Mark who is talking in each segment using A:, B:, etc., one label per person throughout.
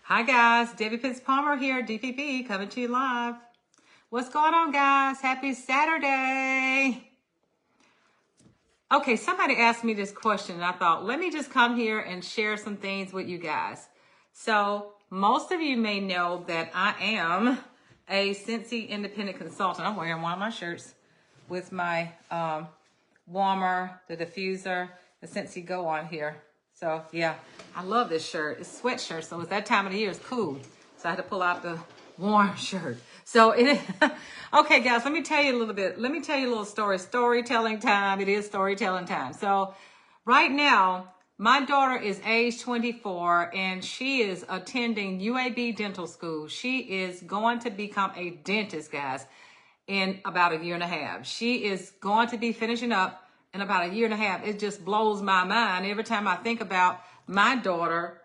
A: Hi guys, Debbie Pitts Palmer here, DPP, coming to you live. What's going on, guys? Happy Saturday. Okay, somebody asked me this question and I thought, let me just come here and share some things with you guys. So most of you may know that I am a Scentsy independent consultant. I'm wearing one of my shirts with my warmer, the diffuser, the Scentsy Go on here. So yeah, I love this shirt. It's a sweatshirt, so it's that time of the year. It's cool. So I had to pull out the warm shirt. So it okay, guys, let me tell you a little bit. Let me tell you a little story. Storytelling time. It is storytelling time. So right now, my daughter is age 24 and she is attending UAB dental school. She is going to become a dentist, guys, in about a year and a half. She is going to be finishing up in about a year and a half. It just blows my mind every time I think about my daughter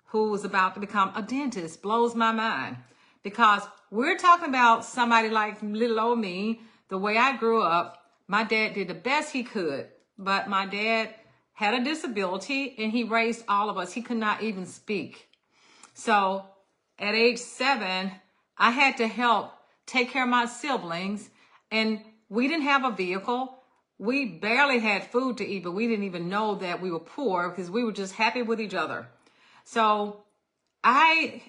A: who is about to become a dentist. Blows my mind because we're talking about somebody like little old me. The way I grew up, my dad did the best he could, but my dad had a disability and he raised all of us. He could not even speak. So at age 7, I had to help take care of my siblings, and we didn't have a vehicle. We barely had food to eat, but we didn't even know that we were poor because we were just happy with each other. So I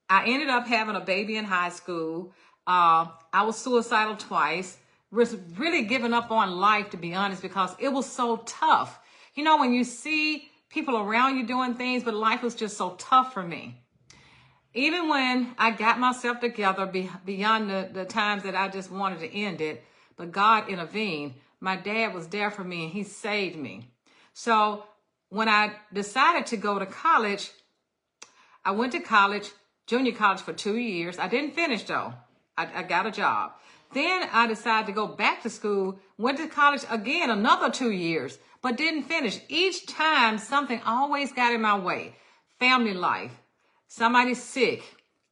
A: ended up having a baby in high school. I was suicidal twice. Was really giving up on life, to be honest, because it was so tough. You know, when you see people around you doing things, but life was just so tough for me. Even when I got myself together beyond the times that I just wanted to end it, but God intervened. My dad was there for me and he saved me. So when I decided to go to college, I went to college, junior college for 2 years. I didn't finish though. I got a job. Then I decided to go back to school, went to college again, another 2 years, but didn't finish. Each time something always got in my way. Family life, somebody's sick,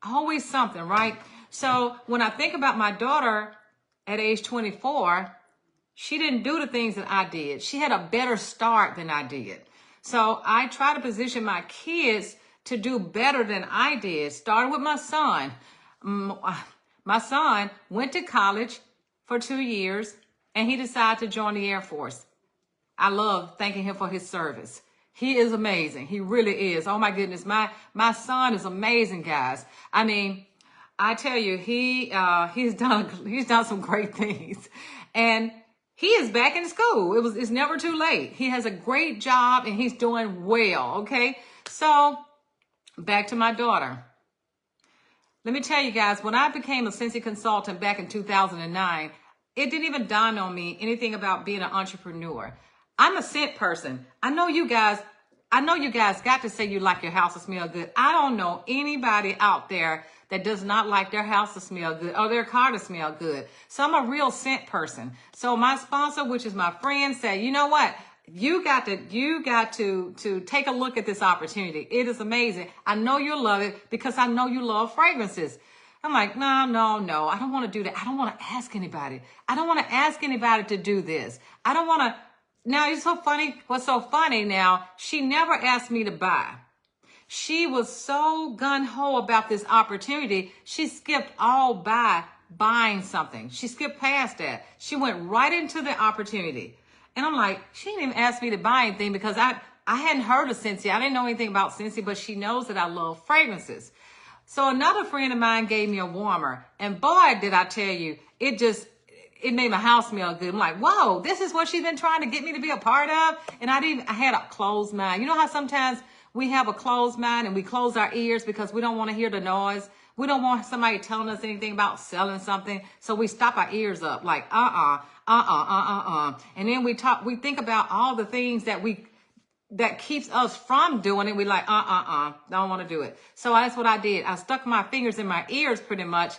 A: always something, right? So when I think about my daughter at age 24, she didn't do the things that I did. She had a better start than I did. So I try to position my kids to do better than I did. Starting with my son. My son went to college for 2 years and he decided to join the Air Force. I love thanking him for his service. He is amazing. He really is. Oh my goodness. My son is amazing, guys. I mean, I tell you, he's done some great things. And he is back in school. It's never too late. He has a great job and he's doing well. Okay. So back to my daughter. Let me tell you guys, when I became a Sensi consultant back in 2009, it didn't even dawn on me anything about being an entrepreneur. I'm a scent person. I know you guys got to say you like your house to smell good. I don't know anybody out there that does not like their house to smell good or their car to smell good. So I'm a real scent person. So my sponsor, which is my friend, said, you know what? You got to take a look at this opportunity. It is amazing. I know you'll love it because I know you love fragrances. I'm like, no. I don't want to do that. I don't want to ask anybody. I don't want to ask anybody to do this. I don't want to. Now, it's so funny. What's so funny now, she never asked me to buy. She was so gung-ho about this opportunity, she skipped all buying something. She skipped past that. She went right into the opportunity. And I'm like, she didn't even ask me to buy anything because I hadn't heard of Sensi. I didn't know anything about Sensi, but she knows that I love fragrances. So another friend of mine gave me a warmer. And boy, did I tell you, it made my house smell good. I'm like, whoa, this is what she's been trying to get me to be a part of. And I had a closed mind. You know how sometimes we have a closed mind and we close our ears because we don't want to hear the noise. We don't want somebody telling us anything about selling something. So we stop our ears up like, And then we think about all the things that keeps us from doing it. We like, don't want to do it. So that's what I did. I stuck my fingers in my ears pretty much.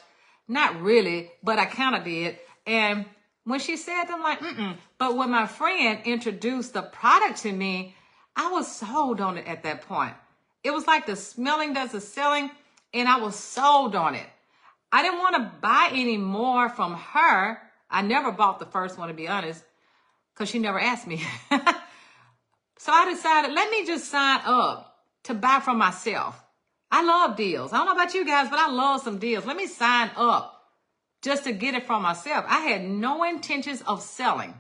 A: Not really, but I kind of did. And when she said that, I'm like, But when my friend introduced the product to me, I was sold on it at that point. It was like the smelling does the selling, and I was sold on it. I didn't want to buy any more from her. I never bought the first one, to be honest, because she never asked me. So I decided, let me just sign up to buy from myself. I love deals. I don't know about you guys, but I love some deals. Let me sign up just to get it for myself. I had no intentions of selling.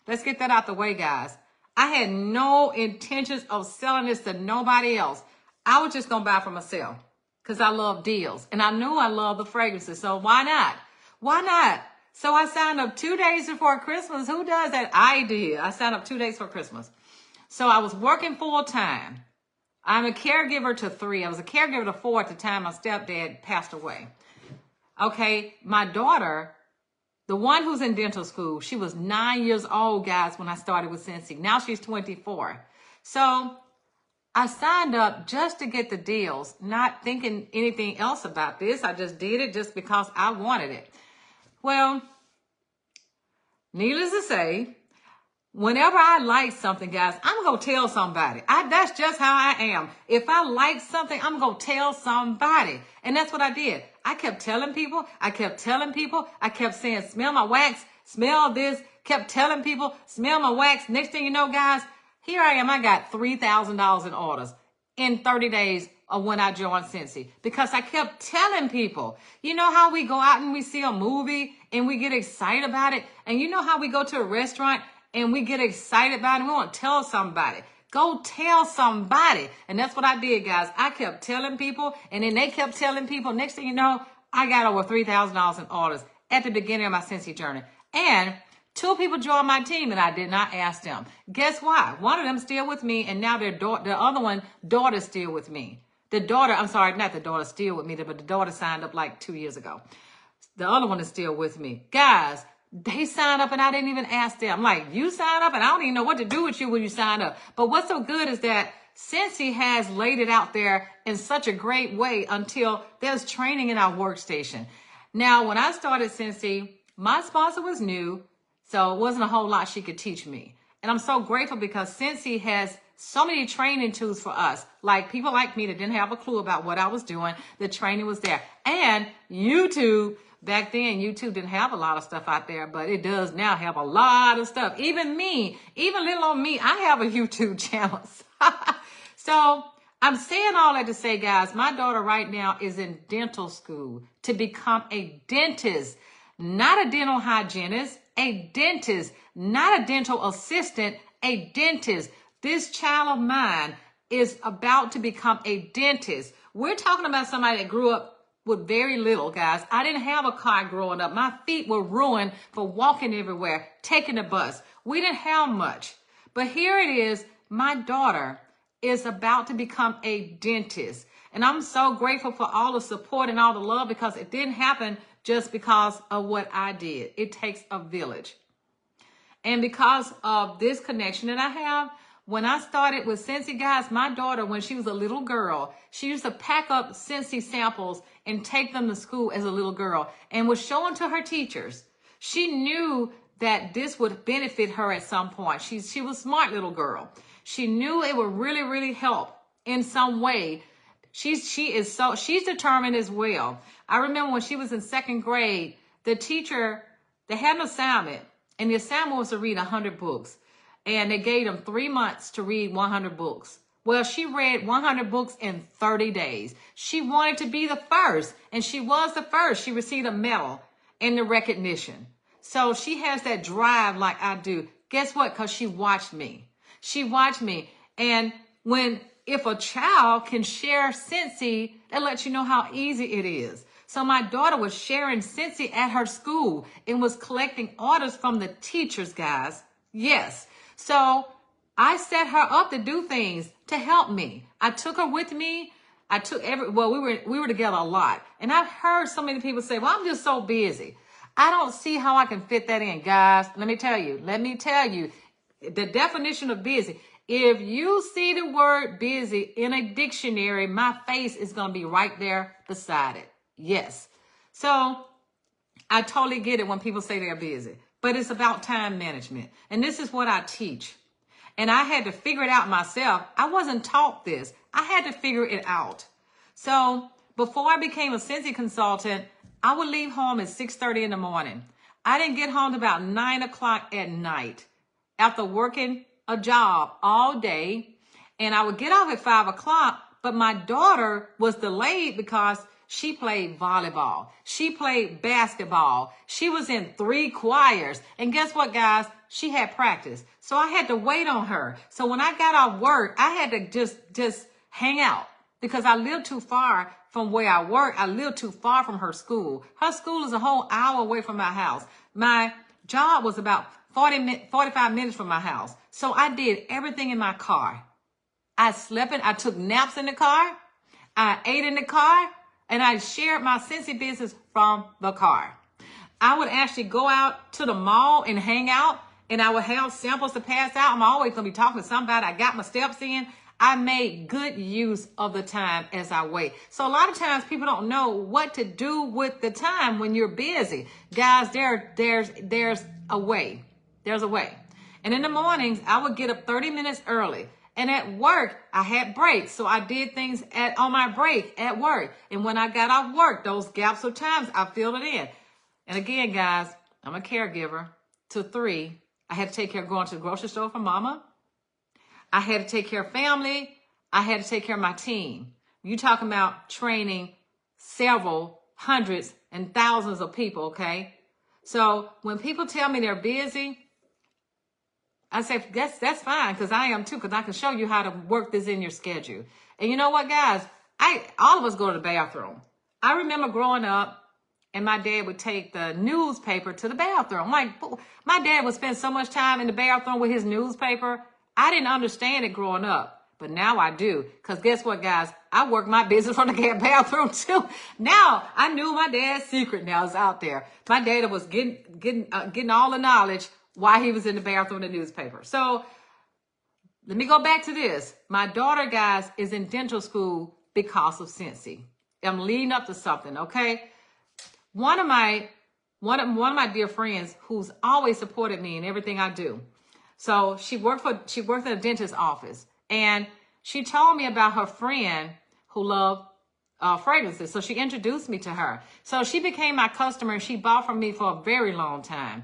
A: Let's get that out the way, guys. I had no intentions of selling this to nobody else. I was just going to buy for myself because I love deals. And I knew I love the fragrances. So why not? Why not? So I signed up 2 days before Christmas. Who does that? I did. I signed up 2 days for Christmas. So I was working full time. I'm a caregiver to 3. I was a caregiver to 4 at the time my stepdad passed away. Okay, my daughter, the one who's in dental school, she was 9 years old, guys, when I started with Scentsy. Now she's 24. So I signed up just to get the deals, not thinking anything else about this. I just did it just because I wanted it. Well, needless to say, whenever I like something, guys, I'm going to tell somebody. That's just how I am. If I like something, I'm going to tell somebody. And that's what I did. I kept telling people. I kept saying, smell my wax, smell this. Kept telling people, smell my wax. Next thing you know, guys, here I am. I got $3,000 in orders in 30 days of when I joined Sensi, because I kept telling people. You know how we go out and we see a movie and we get excited about it? And you know how we go to a restaurant and we get excited about it? We want to tell somebody. Go tell somebody. And that's what I did, guys. I kept telling people, and then they kept telling people. Next thing you know, I got over $3,000 in orders at the beginning of my Sensi journey. And 2 people joined my team, and I did not ask them. Guess why? One of them still with me, and now the other one, daughter's still with me. The daughter, I'm sorry, not the daughter still with me, but the daughter signed up like 2 years ago. The other one is still with me. Guys, they signed up and I didn't even ask them. I'm like, you signed up and I don't even know what to do with you when you sign up. But what's so good is that Scentsy has laid it out there in such a great way until there's training in our workstation. Now, when I started Scentsy, my sponsor was new, so it wasn't a whole lot she could teach me. And I'm so grateful because Scentsy has so many training tools for us, like people like me that didn't have a clue about what I was doing. The training was there. And YouTube, back then, YouTube didn't have a lot of stuff out there, but it does now have a lot of stuff. Even me, even little old me, I have a YouTube channel. So I'm saying all that to say, guys, my daughter right now is in dental school to become a dentist, not a dental hygienist, a dentist, not a dental assistant, a dentist. This child of mine is about to become a dentist. We're talking about somebody that grew up with very little, guys. I didn't have a car growing up. My feet were ruined for walking everywhere, taking the bus. We didn't have much. But here it is, my daughter is about to become a dentist. And I'm so grateful for all the support and all the love, because it didn't happen just because of what I did. It takes a village. And because of this connection that I have, when I started with Sensi, guys, my daughter, when she was a little girl, she used to pack up Sensi samples and take them to school as a little girl and was showing to her teachers. She knew that this would benefit her at some point. She was a smart little girl. She knew it would really, really help in some way. She's determined as well. I remember when she was in 2nd grade, the teacher, they had an assignment, and the assignment was to read 100 books. And they gave them 3 months to read 100 books. Well, she read 100 books in 30 days. She wanted to be the first, and she was the first. She received a medal and the recognition. So she has that drive like I do. Guess what? Because she watched me. She watched me. And if a child can share Scentsy, that lets you know how easy it is. So my daughter was sharing Scentsy at her school and was collecting orders from the teachers, guys. Yes. So I set her up to do things to help me. I took her with me. We were together a lot. And I've heard so many people say, well, I'm just so busy. I don't see how I can fit that in, guys. Let me tell you, the definition of busy. If you see the word busy in a dictionary, my face is going to be right there beside it. Yes. So I totally get it when people say they're busy, but it's about time management. And this is what I teach. And I had to figure it out myself. I wasn't taught this. I had to figure it out. So before I became a Scentsy consultant, I would leave home at 6:30 in the morning. I didn't get home till about 9 o'clock at night after working a job all day. And I would get off at 5 o'clock, But my daughter was delayed because she played volleyball. She played basketball. She was in 3 choirs. And guess what, guys? She had practice. So I had to wait on her. So when I got off work, I had to just hang out because I lived too far from where I work. I lived too far from her school. Her school is a whole hour away from my house. My job was about 45 minutes from my house. So I did everything in my car. I took naps in the car. I ate in the car. And I shared my Sensi business from the car. I would actually go out to the mall and hang out, and I would have samples to pass out. I'm always going to be talking to somebody. I got my steps in. I made good use of the time as I wait. So a lot of times people don't know what to do with the time when you're busy. Guys, there's a way. There's a way. And in the mornings, I would get up 30 minutes early. And at work, I had breaks. So I did things on my break at work. And when I got off work, those gaps of times, I filled it in. And again, guys, I'm a caregiver. To 3, I had to take care of going to the grocery store for mama. I had to take care of family. I had to take care of my team. You talking about training several hundreds and thousands of people, okay? So when people tell me they're busy, I say, that's fine, because I am too, because I can show you how to work this in your schedule. And you know what, guys? All of us go to the bathroom. I remember growing up, and my dad would take the newspaper to the bathroom. Like, my dad would spend so much time in the bathroom with his newspaper. I didn't understand it growing up, but now I do. Because guess what, guys? I work my business from the bathroom too. Now, I knew my dad's secret now is out there. My dad was getting all the knowledge while he was in the bathroom in the newspaper. So let me go back to this. My daughter, guys, is in dental school because of Scentsy. I'm leading up to something, okay? One of my dear friends who's always supported me in everything I do. So she worked at a dentist's office, and she told me about her friend who loved fragrances. So she introduced me to her. So she became my customer, and she bought from me for a very long time.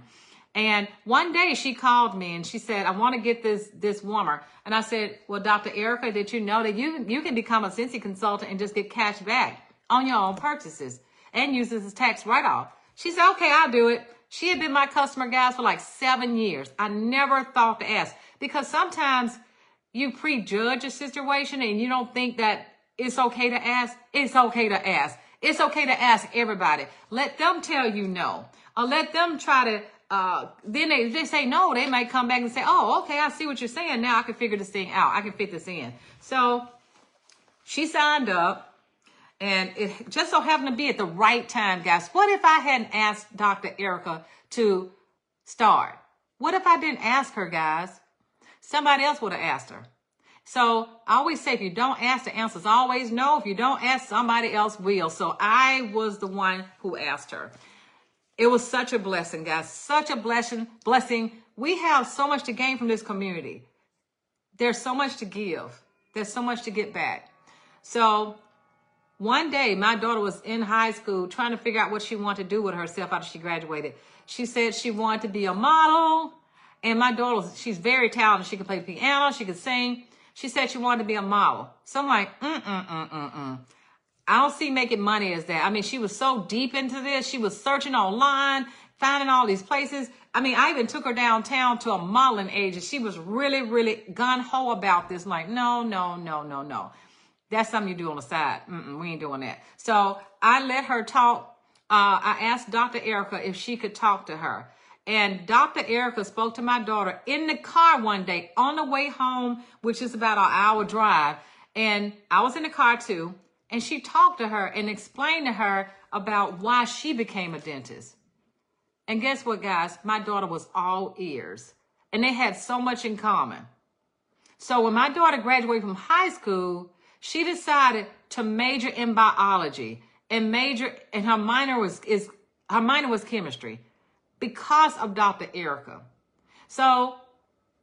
A: And one day she called me and she said, I want to get this warmer. And I said, well, Dr. Erica, did you know that you can become a Sensi consultant and just get cash back on your own purchases and use this as tax write-off? She said, okay, I'll do it. She had been my customer, guys, for like 7 years. I never thought to ask, because sometimes you prejudge a situation and you don't think that it's okay to ask. It's okay to ask. It's okay to ask everybody. Let them tell you no, or let them try to then they say no, they might come back and say, oh, okay, I see what you're saying. Now I can figure this thing out. I can fit this in. So she signed up, and it just so happened to be at the right time, guys. What if I hadn't asked Dr. Erica to start? What if I didn't ask her, guys? Somebody else would have asked her. So I always say, if you don't ask, the answer's always no. If you don't ask, somebody else will. So I was the one who asked her. It was such a blessing, guys. Such a blessing. We have so much to gain from this community. There's so much to give. There's so much to get back. So one day, my daughter was in high school trying to figure out what she wanted to do with herself after she graduated. She said she wanted to be a model. And my daughter, she's very talented. She can play the piano. She can sing. She said she wanted to be a model. So I'm like, I don't see making money as that. I mean, she was so deep into this. She was searching online, finding all these places. I mean, I even took her downtown to a modeling agency. She was really, really gung-ho about this. I'm like, no. That's something you do on the side. We ain't doing that. So I let her talk. I asked Dr. Erica if she could talk to her. And Dr. Erica spoke to my daughter in the car one day on the way home, which is about an hour drive. And I was in the car too. And she talked to her and explained to her about why she became a dentist. And guess what, guys? My daughter was all ears. And they had so much in common. So when my daughter graduated from high school, she decided to major in biology and her minor was chemistry because of Dr. Erica. So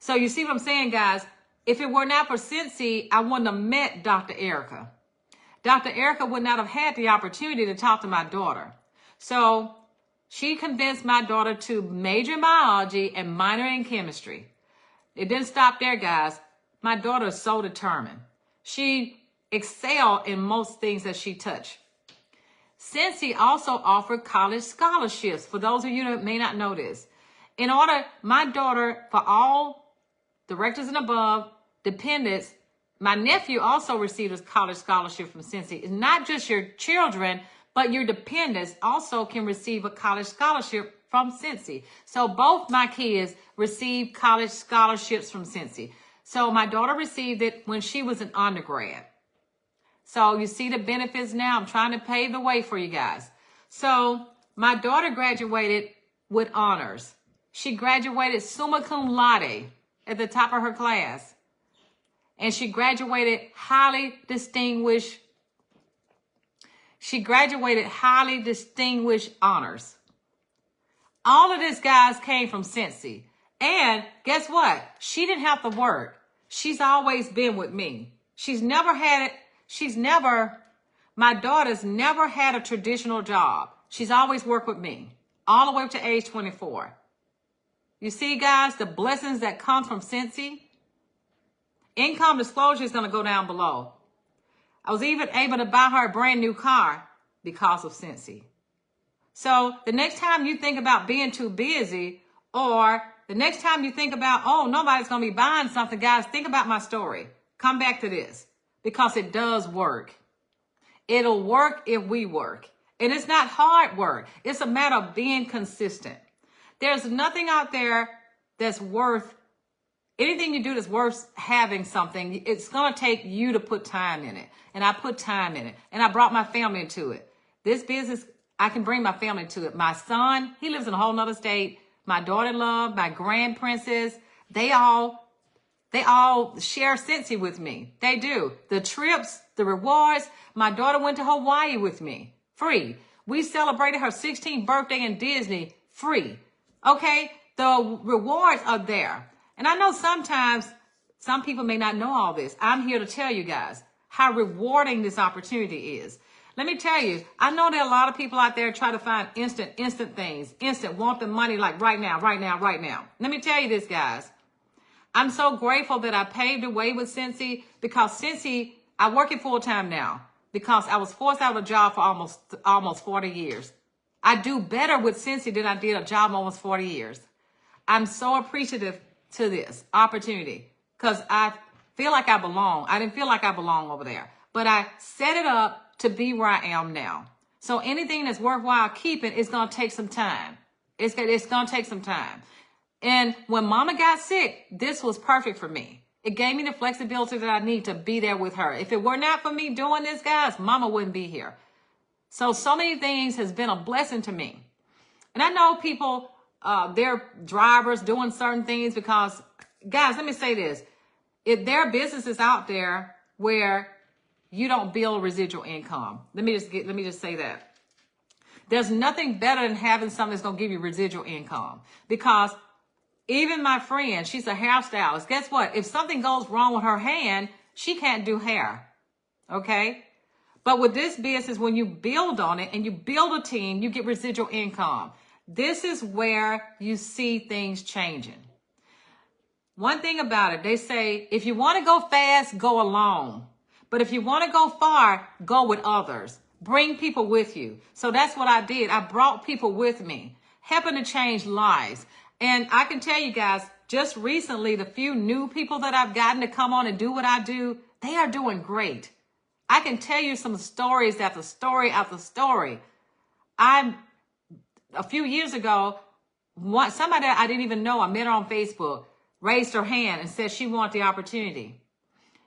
A: you see what I'm saying, guys? If it were not for Scentsy, I wouldn't have met Dr. Erica. Dr. Erica would not have had the opportunity to talk to my daughter. So she convinced my daughter to major in biology and minor in chemistry. It didn't stop there, guys. My daughter is so determined. She excel in most things that she touched. Sensi also offered college scholarships. For those of you that may not know this, in order, my daughter, for all directors and above, dependents, my nephew also received a college scholarship from Sensi. It's not just your children, but your dependents also can receive a college scholarship from Sensi. So both my kids received college scholarships from Sensi. So my daughter received it when she was an undergrad. So you see the benefits now. I'm trying to pave the way for you guys. So my daughter graduated with honors. She graduated summa cum laude at the top of her class. And she graduated highly distinguished. She graduated highly distinguished honors. All of this, guys, came from Scentsy. And guess what? She didn't have to work. She's always been with me. My daughter's never had a traditional job. She's always worked with me, all the way up to age 24. You see, guys, the blessings that come from Scentsy. Income disclosure is going to go down below. I was even able to buy her a brand new car because of Scentsy. So the next time you think about being too busy, or the next time you think about, oh, nobody's going to be buying something, guys, think about my story. Come back to this, because it does work. It'll work if we work. And it's not hard work. It's a matter of being consistent. There's nothing out there that's worth, anything you do that's worth having something, it's going to take you to put time in it. And I put time in it. And I brought my family into it. This business, I can bring my family to it. My son, he lives in a whole nother state. My daughter-in-law, my grand princess, they all share Scentsy with me. They do. The trips, the rewards. My daughter went to Hawaii with me, free. We celebrated her 16th birthday in Disney, free. Okay? The rewards are there. And I know sometimes some people may not know all this. I'm here to tell you guys how rewarding this opportunity is. Let me tell you, I know there are a lot of people out there try to find instant things, want the money like right now. Let me tell you this, guys. I'm so grateful that I paved the way with Scentsy, because Scentsy, I work it full time now because I was forced out of a job for almost 40 years. I do better with Scentsy than I did a job almost 40 years. I'm so appreciative to this opportunity because I feel like I belong. I didn't feel like I belong over there, but I set it up to be where I am now. So anything that's worthwhile keeping is going to take some time. It's going to take some time. And when mama got sick, this was perfect for me. It gave me the flexibility that I need to be there with her. If it were not for me doing this, guys, mama wouldn't be here. So many things has been a blessing to me. And I know people, they're drivers doing certain things because, guys, let me say this. If there are businesses out there where you don't build residual income, let me just say that. There's nothing better than having something that's going to give you residual income, because even my friend, she's a hairstylist. Guess what? If something goes wrong with her hand, she can't do hair. Okay? But with this business, when you build on it and you build a team, you get residual income. This is where you see things changing. One thing about it, they say, if you want to go fast, go alone. But if you want to go far, go with others. Bring people with you. So that's what I did. I brought people with me, helping to change lives. And I can tell you guys, just recently, the few new people that I've gotten to come on and do what I do, they are doing great. I can tell you some stories after story after story. A few years ago, somebody I didn't even know, I met her on Facebook, raised her hand and said she wanted the opportunity.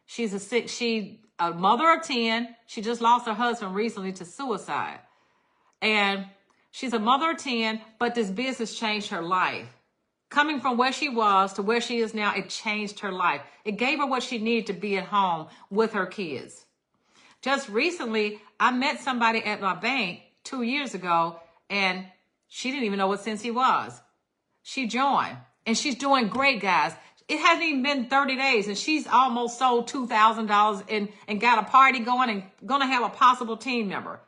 A: She's a mother of 10. She just lost her husband recently to suicide. And she's a mother of 10, but this business changed her life. Coming from where she was to where she is now, it changed her life. It gave her what she needed to be at home with her kids. Just recently, I met somebody at my bank 2 years ago, and she didn't even know what Sensi was. She joined, and she's doing great, guys. It hasn't even been 30 days, and she's almost sold $2,000 and got a party going and going to have a possible team member.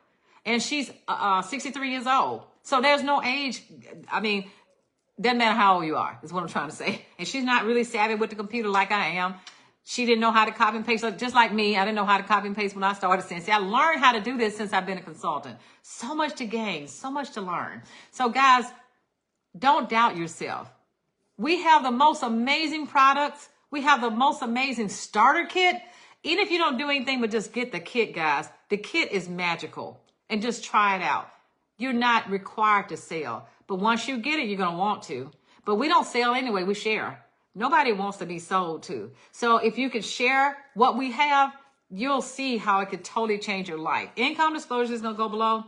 A: And she's 63 years old. So there's no age. I mean, doesn't matter how old you are, is what I'm trying to say. And she's not really savvy with the computer like I am. She didn't know how to copy and paste. Just like me, I didn't know how to copy and paste when I started Sensi. I learned how to do this since I've been a consultant. So much to gain, so much to learn. So guys, don't doubt yourself. We have the most amazing products. We have the most amazing starter kit. Even if you don't do anything but just get the kit, guys, the kit is magical. And just try it out. You're not required to sell. But once you get it, you're going to want to. But we don't sell anyway. We share. Nobody wants to be sold to. So if you could share what we have, you'll see how it could totally change your life. Income disclosure is going to go below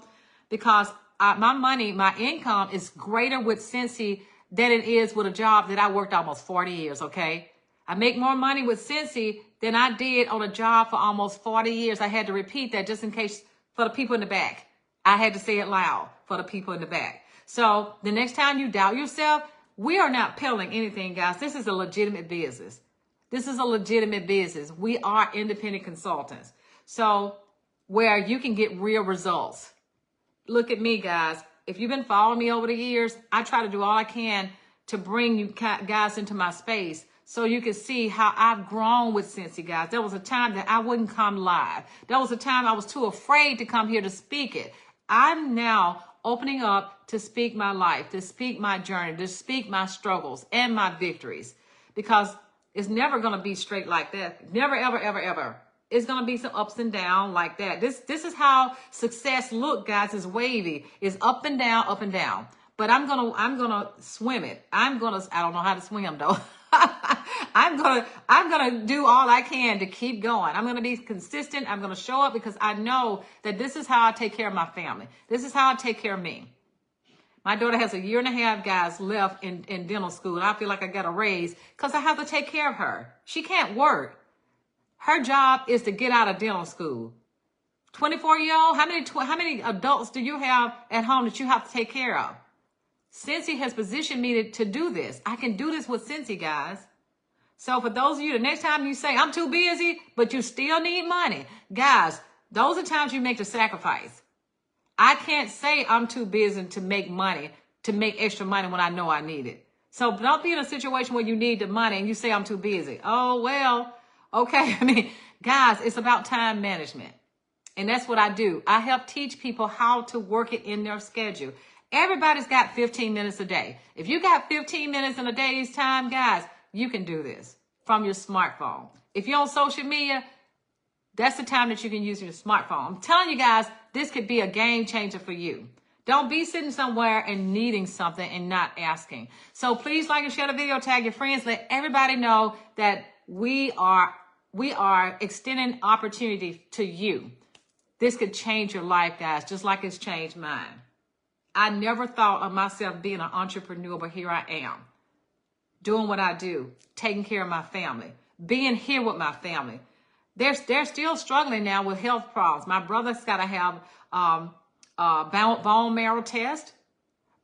A: because my income is greater with Sensi than it is with a job that I worked almost 40 years, okay? I make more money with Sensi than I did on a job for almost 40 years. I had to repeat that just in case for the people in the back. I had to say it loud for the people in the back. So the next time you doubt yourself, we are not peddling anything, guys. This is a legitimate business. This is a legitimate business. We are independent consultants. So where you can get real results. Look at me, guys. If you've been following me over the years, I try to do all I can to bring you guys into my space so you can see how I've grown with Scentsy, guys. There was a time that I wouldn't come live. There was a time I was too afraid to come here to speak it. I'm now opening up to speak my life, to speak my journey, to speak my struggles and my victories, because it's never going to be straight like that. Never, ever, ever, ever. It's going to be some ups and downs like that. This is how success look, guys. It's wavy. It's up and down, up and down. But I'm going to swim it. I don't know how to swim though. I'm going to do all I can to keep going. I'm going to be consistent. I'm going to show up because I know that this is how I take care of my family. This is how I take care of me. My daughter has 1.5 years, guys, left in dental school. And I feel like I got a raise because I have to take care of her. She can't work. Her job is to get out of dental school. 24-year-old, how many adults do you have at home that you have to take care of? Sensi has positioned me to do this. I can do this with Sensi, guys. So for those of you, the next time you say, I'm too busy, but you still need money. Guys, those are times you make the sacrifice. I can't say I'm too busy to make money, to make extra money when I know I need it. So don't be in a situation where you need the money and you say I'm too busy. Oh, well, okay. I mean, guys, it's about time management. And that's what I do. I help teach people how to work it in their schedule. Everybody's got 15 minutes a day. If you got 15 minutes in a day's time, guys, you can do this from your smartphone. If you're on social media, that's the time that you can use your smartphone. I'm telling you guys, this could be a game changer for you. Don't be sitting somewhere and needing something and not asking. So please like and share the video, tag your friends, let everybody know that we are extending opportunity to you. This could change your life, guys, just like it's changed mine. I never thought of myself being an entrepreneur, but here I am, doing what I do, taking care of my family, being here with my family. They're still struggling now with health problems. My brother's got to have bone marrow test.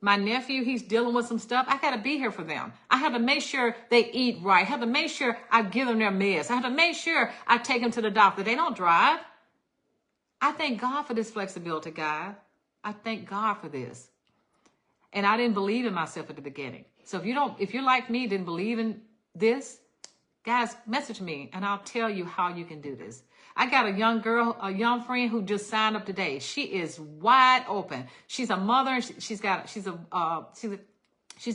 A: My nephew, he's dealing with some stuff. I got to be here for them. I have to make sure they eat right. I have to make sure I give them their meds. I have to make sure I take them to the doctor. They don't drive. I thank God for this flexibility, guys. I thank God for this. And I didn't believe in myself at the beginning. So if you're like me, didn't believe in this, guys, message me and I'll tell you how you can do this. I got a young girl, a young friend who just signed up today. She is wide open. She's a mother. She's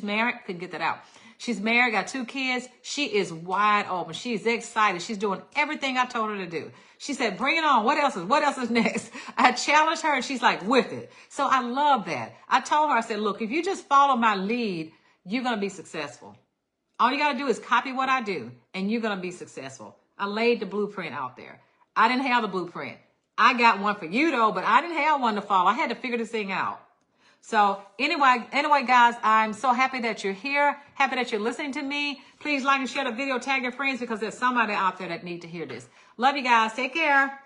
A: married. Couldn't get that out. She's married, got 2 kids. She is wide open. She's excited. She's doing everything I told her to do. She said, bring it on. What else is next? I challenged her and she's like, with it. So I love that. I told her, I said, look, if you just follow my lead, you're going to be successful. All you got to do is copy what I do and you're going to be successful. I laid the blueprint out there. I didn't have the blueprint. I got one for you though, but I didn't have one to follow. I had to figure this thing out. So anyway, guys, I'm so happy that you're here. Happy that you're listening to me. Please like and share the video, tag your friends because there's somebody out there that need to hear this. Love you guys. Take care.